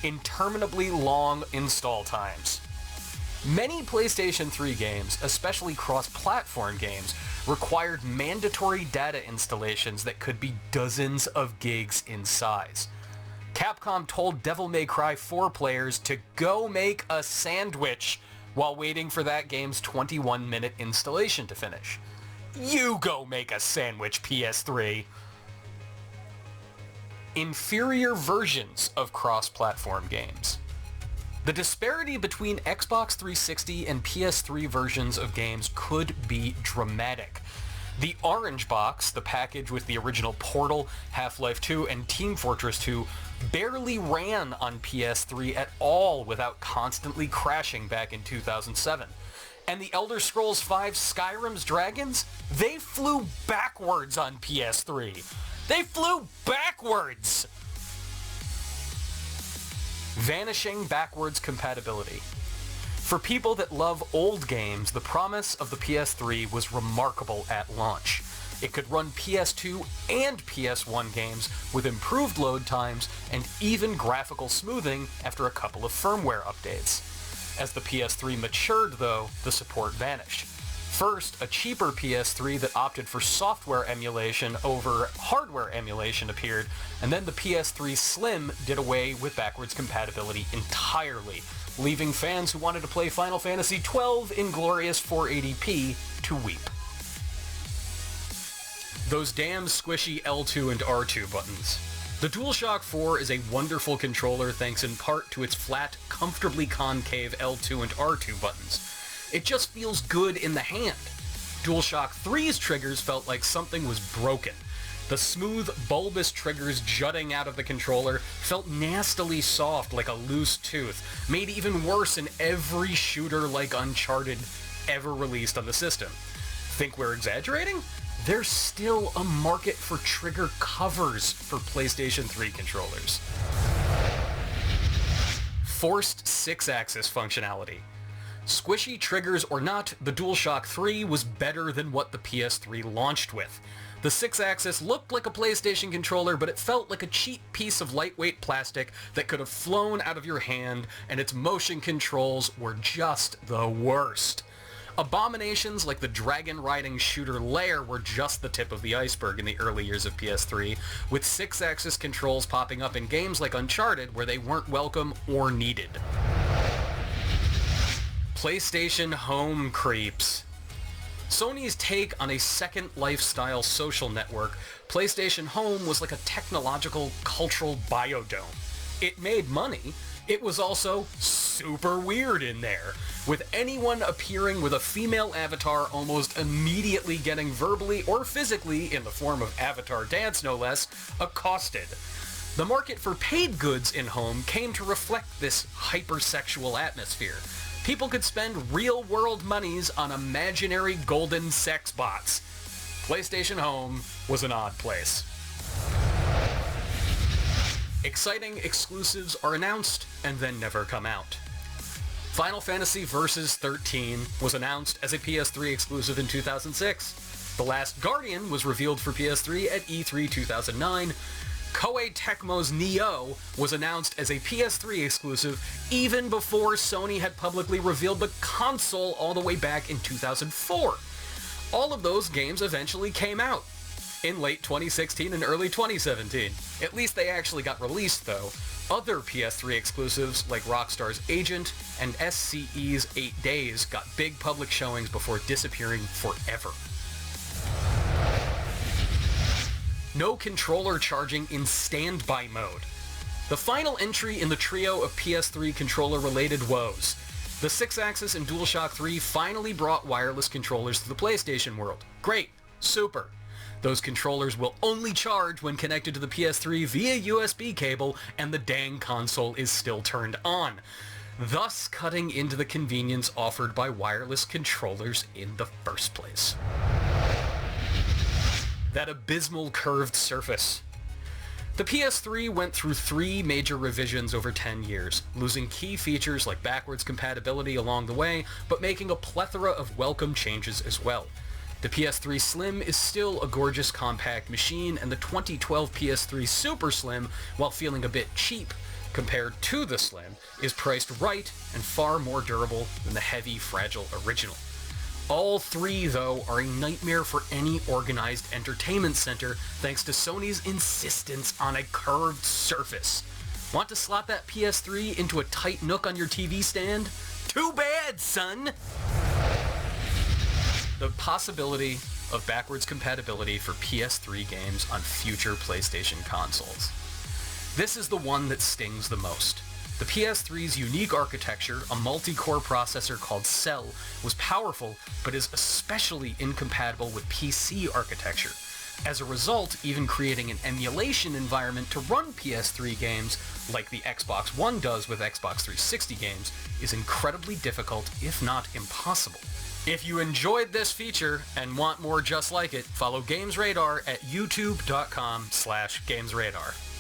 interminably long install times. Many PlayStation 3 games, especially cross-platform games, required mandatory data installations that could be dozens of gigs in size. Capcom told Devil May Cry 4 players to go make a sandwich while waiting for that game's 21-minute installation to finish. You go make a sandwich, PS3! Inferior versions of cross-platform games. The disparity between Xbox 360 and PS3 versions of games could be dramatic. The Orange Box, the package with the original Portal, Half-Life 2, and Team Fortress 2, barely ran on PS3 at all without constantly crashing back in 2007. And the Elder Scrolls V Skyrim's dragons, they flew backwards on PS3. They flew backwards! Vanishing backwards compatibility. For people that love old games, the promise of the PS3 was remarkable at launch. It could run PS2 and PS1 games with improved load times and even graphical smoothing after a couple of firmware updates. As the PS3 matured, though, the support vanished. First, a cheaper PS3 that opted for software emulation over hardware emulation appeared, and then the PS3 Slim did away with backwards compatibility entirely, leaving fans who wanted to play Final Fantasy XII in glorious 480p to weep. Those damn squishy L2 and R2 buttons. The DualShock 4 is a wonderful controller thanks in part to its flat, comfortably concave L2 and R2 buttons. It just feels good in the hand. DualShock 3's triggers felt like something was broken. The smooth, bulbous triggers jutting out of the controller felt nastily soft like a loose tooth, made even worse in every shooter like Uncharted ever released on the system. Think we're exaggerating? There's still a market for trigger covers for PlayStation 3 controllers. Forced 6-axis functionality. Squishy triggers or not, the DualShock 3 was better than what the PS3 launched with. The 6-axis looked like a PlayStation controller, but it felt like a cheap piece of lightweight plastic that could have flown out of your hand, and its motion controls were just the worst. Abominations like the dragon-riding shooter Lair were just the tip of the iceberg in the early years of PS3, with 6-axis controls popping up in games like Uncharted where they weren't welcome or needed. PlayStation Home creeps. Sony's take on a second lifestyle social network, PlayStation Home was like a technological, cultural biodome. It made money. It was also super weird in there, with anyone appearing with a female avatar almost immediately getting verbally or physically, in the form of avatar dance no less, accosted. The market for paid goods in Home came to reflect this hypersexual atmosphere. People could spend real-world monies on imaginary golden sex bots. PlayStation Home was an odd place. Exciting exclusives are announced and then never come out. Final Fantasy Versus 13 was announced as a PS3 exclusive in 2006. The Last Guardian was revealed for PS3 at E3 2009. Koei Tecmo's Nioh was announced as a PS3 exclusive even before Sony had publicly revealed the console all the way back in 2004. All of those games eventually came out in late 2016 and early 2017. At least they actually got released, though. Other PS3 exclusives like Rockstar's Agent and SCE's 8 Days got big public showings before disappearing forever. No controller charging in standby mode. The final entry in the trio of PS3 controller-related woes. The 6-axis and DualShock 3 finally brought wireless controllers to the PlayStation world. Great. Super. Those controllers will only charge when connected to the PS3 via USB cable, and the dang console is still turned on, thus cutting into the convenience offered by wireless controllers in the first place. That abysmal curved surface. The PS3 went through 3 major revisions over 10 years, losing key features like backwards compatibility along the way, but making a plethora of welcome changes as well. The PS3 Slim is still a gorgeous compact machine, and the 2012 PS3 Super Slim, while feeling a bit cheap, compared to the Slim, is priced right and far more durable than the heavy, fragile original. All three, though, are a nightmare for any organized entertainment center thanks to Sony's insistence on a curved surface. Want to slot that PS3 into a tight nook on your TV stand? Too bad, son! The possibility of backwards compatibility for PS3 games on future PlayStation consoles. This is the one that stings the most. The PS3's unique architecture, a multi-core processor called Cell, was powerful, but is especially incompatible with PC architecture. As a result, even creating an emulation environment to run PS3 games, like the Xbox One does with Xbox 360 games, is incredibly difficult, if not impossible. If you enjoyed this feature and want more just like it, follow GamesRadar at youtube.com/GamesRadar.